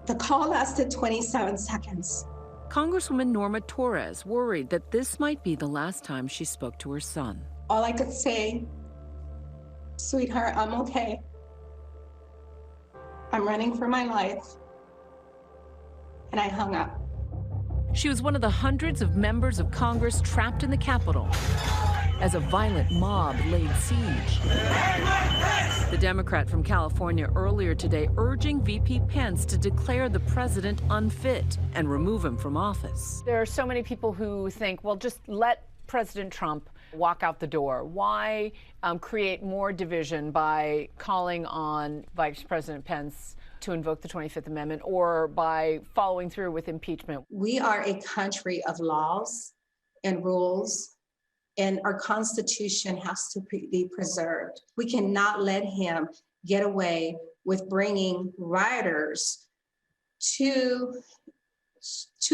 The call lasted 27 seconds. Congresswoman Norma Torres worried that this might be the last time she spoke to her son. All I could say, sweetheart, I'm okay. I'm running for my life. And I hung up. She was one of the hundreds of members of Congress trapped in the Capitol as a violent mob laid siege. The Democrat from California earlier today urging VP Pence to declare the president unfit and remove him from office. There are so many people who think, well, just let President Trump walk out the door. Why create more division by calling on Vice President Pence to invoke the 25th Amendment or by following through with impeachment? We are a country of laws and rules, and our Constitution has to be preserved. We cannot let him get away with bringing rioters to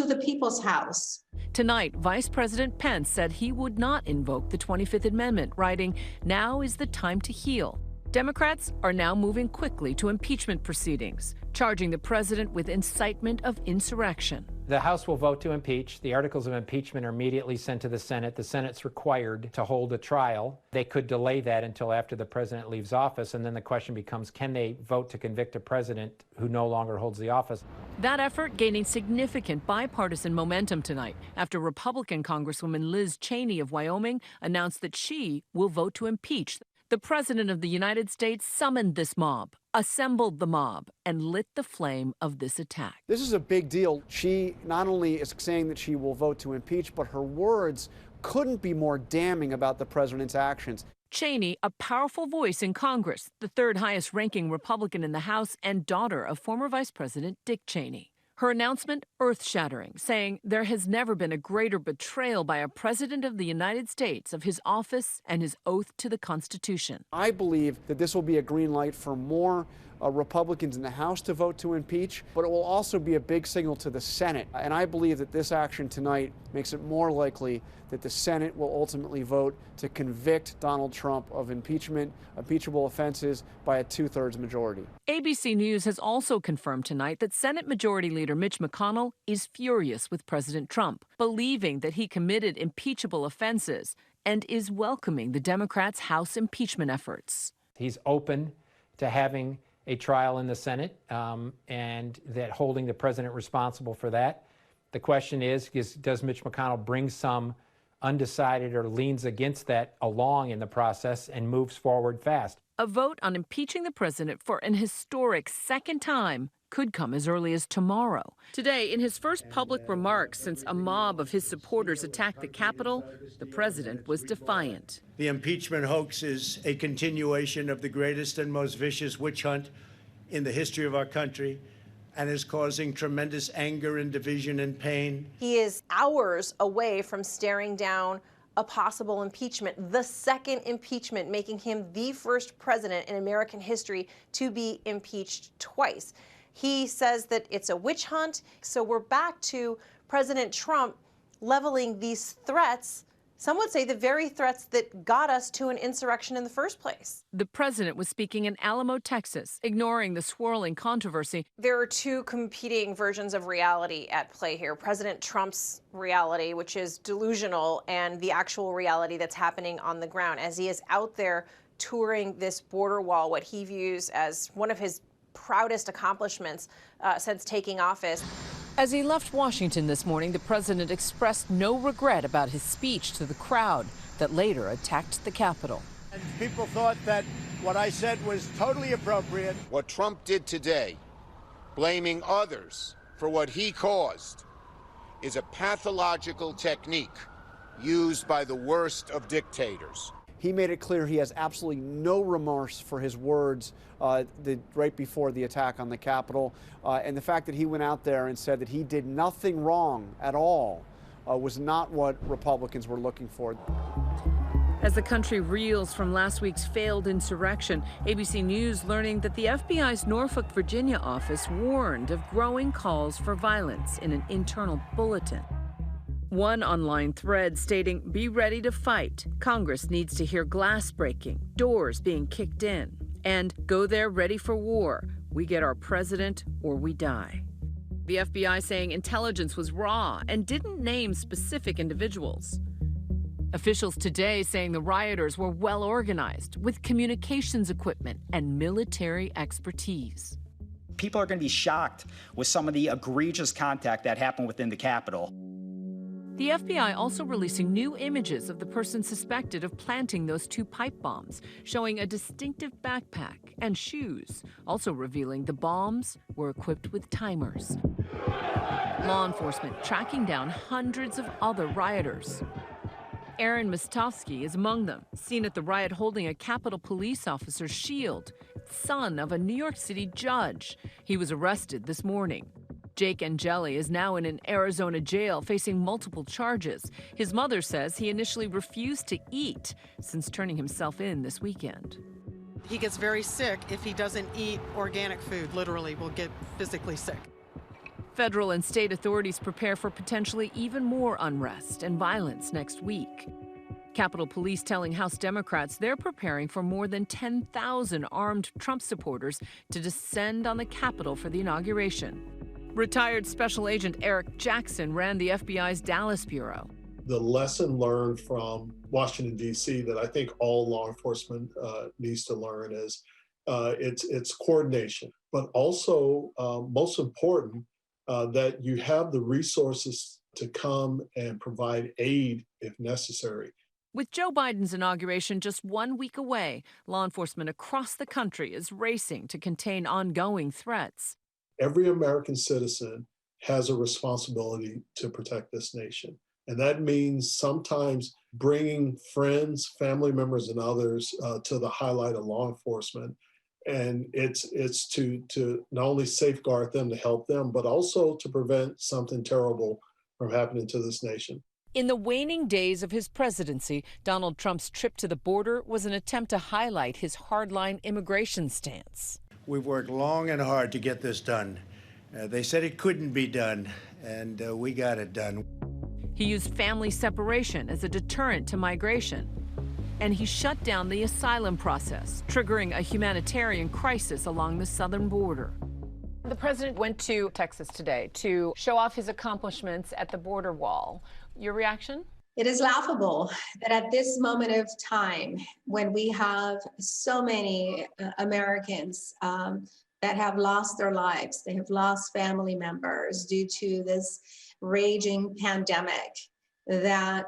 the people's house. Tonight, Vice President Pence said he would not invoke the 25th Amendment, writing, "Now is the time to heal." Democrats are now moving quickly to impeachment proceedings, charging the president with incitement of insurrection. The House will vote to impeach. The articles of impeachment are immediately sent to the Senate. The Senate's required to hold a trial. They could delay that until after the president leaves office, and then the question becomes, can they vote to convict a president who no longer holds the office? That effort gaining significant bipartisan momentum tonight after Republican Congresswoman Liz Cheney of Wyoming announced that she will vote to impeach. The President of the United States summoned this mob, assembled the mob, and lit the flame of this attack. This is a big deal. She not only is saying that she will vote to impeach, but her words couldn't be more damning about the president's actions. Cheney, a powerful voice in Congress, the third highest ranking Republican in the House and daughter of former Vice President Dick Cheney. Her announcement earth-shattering, saying there has never been a greater betrayal by a president of the United States of his office and his oath to the Constitution. I believe that this will be a green light for more Republicans in the House to vote to impeach, but it will also be a big signal to the Senate. And I believe that this action tonight makes it more likely that the Senate will ultimately vote to convict Donald Trump of impeachable offenses by a 2/3 majority. ABC News has also confirmed tonight that Senate Majority Leader Mitch McConnell is furious with President Trump, believing that he committed impeachable offenses and is welcoming the Democrats' House impeachment efforts. He's open to having a trial in the Senate and that holding the president responsible for that. The question is does Mitch McConnell bring some undecided or leans against that along in the process and moves forward fast? A vote on impeaching the president for an historic second time could come as early as tomorrow. Today, in his first public remarks since a mob of his supporters attacked the Capitol, the president was defiant. The impeachment hoax is a continuation of the greatest and most vicious witch hunt in the history of our country and is causing tremendous anger and division and pain. He is hours away from staring down a possible impeachment, the second impeachment, making him the first president in American history to be impeached twice. He says that it's a witch hunt. So we're back to President Trump leveling these threats, some would say the very threats that got us to an insurrection in the first place. The president was speaking in Alamo, Texas, ignoring the swirling controversy. There are two competing versions of reality at play here. President Trump's reality, which is delusional, and the actual reality that's happening on the ground as he is out there touring this border wall, what he views as one of his proudest accomplishments since taking office. As he left Washington this morning, the president expressed no regret about his speech to the crowd that later attacked the Capitol. And people thought that what I said was totally appropriate. What Trump did today, blaming others for what he caused, is a pathological technique used by the worst of dictators. He made it clear he has absolutely no remorse for his words right before the attack on the Capitol. And the fact that he went out there and said that he did nothing wrong at all was not what Republicans were looking for. As the country reels from last week's failed insurrection, ABC News learning that the FBI's Norfolk, Virginia office warned of growing calls for violence in an internal bulletin. One online thread stating, "Be ready to fight. Congress needs to hear glass breaking, doors being kicked in, and go there ready for war. We get our president or we die." The FBI saying intelligence was raw and didn't name specific individuals. Officials today saying the rioters were well organized with communications equipment and military expertise. People are going to be shocked with some of the egregious contact that happened within the Capitol. The FBI also releasing new images of the person suspected of planting those 2 pipe bombs, showing a distinctive backpack and shoes, also revealing the bombs were equipped with timers. Law enforcement tracking down hundreds of other rioters. Aaron Mistovsky is among them, seen at the riot holding a Capitol Police officer's shield, son of a New York City judge. He was arrested this morning. Jake Angeli is now in an Arizona jail facing multiple charges. His mother says he initially refused to eat since turning himself in this weekend. He gets very sick if he doesn't eat organic food, literally will get physically sick. Federal and state authorities prepare for potentially even more unrest and violence next week. Capitol Police telling House Democrats they're preparing for more than 10,000 armed Trump supporters to descend on the Capitol for the inauguration. Retired Special Agent Eric Jackson ran the FBI's Dallas Bureau. The lesson learned from Washington, D.C. that I think all law enforcement needs to learn is it's coordination, but also most important, that you have the resources to come and provide aid if necessary. With Joe Biden's inauguration just 1 week away, law enforcement across the country is racing to contain ongoing threats. Every American citizen has a responsibility to protect this nation. And that means sometimes bringing friends, family members, and others to the highlight of law enforcement. And it's to not only safeguard them, to help them, but also to prevent something terrible from happening to this nation. In the waning days of his presidency, Donald Trump's trip to the border was an attempt to highlight his hardline immigration stance. We've worked long and hard to get this done. They said it couldn't be done, and we got it done. He used family separation as a deterrent to migration. And he shut down the asylum process, triggering a humanitarian crisis along the southern border. The president went to Texas today to show off his accomplishments at the border wall. Your reaction? It is laughable that at this moment of time, when we have so many Americans that have lost their lives, they have lost family members due to this raging pandemic, that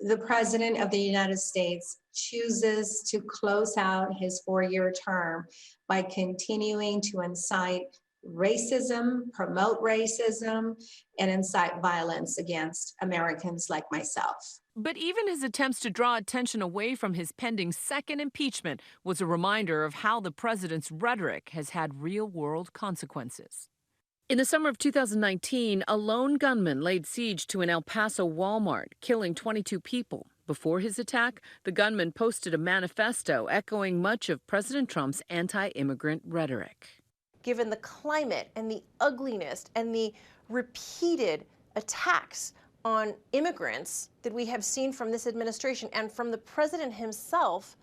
the President of the United States chooses to close out his 4-year term by continuing to incite racism, promote racism, and incite violence against Americans like myself. But even his attempts to draw attention away from his pending second impeachment was a reminder of how the president's rhetoric has had real-world consequences. In the summer of 2019, a lone gunman laid siege to an El Paso Walmart, killing 22 people. Before his attack, the gunman posted a manifesto echoing much of President Trump's anti-immigrant rhetoric. Given the climate and the ugliness and the repeated attacks on immigrants that we have seen from this administration and from the president himself,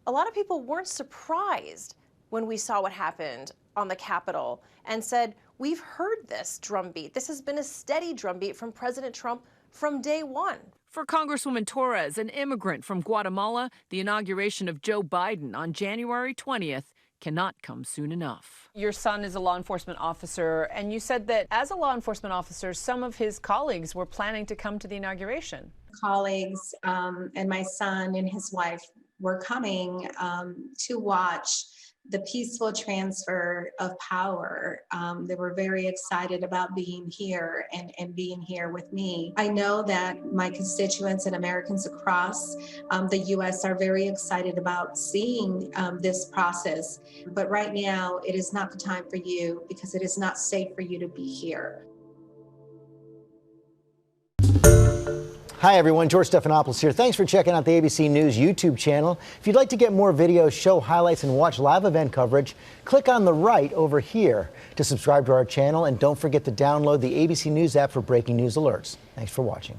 a lot of people weren't surprised when we saw what happened on the Capitol and said, we've heard this drumbeat. This has been a steady drumbeat from President Trump from day one. For Congresswoman Torres, an immigrant from Guatemala, the inauguration of Joe Biden on January 20th cannot come soon enough. Your son is a law enforcement officer, and you said that as a law enforcement officer, some of his colleagues were planning to come to the inauguration. Colleagues and my son and his wife were coming to watch the peaceful transfer of power. They were very excited about being here and being here with me. I know that my constituents and Americans across the U.S. are very excited about seeing this process. But right now, it is not the time for you because it is not safe for you to be here. Hi everyone, George Stephanopoulos here. Thanks for checking out the ABC News YouTube channel. If you'd like to get more videos, show highlights, and watch live event coverage, click on the right over here to subscribe to our channel, and don't forget to download the ABC News app for breaking news alerts. Thanks for watching.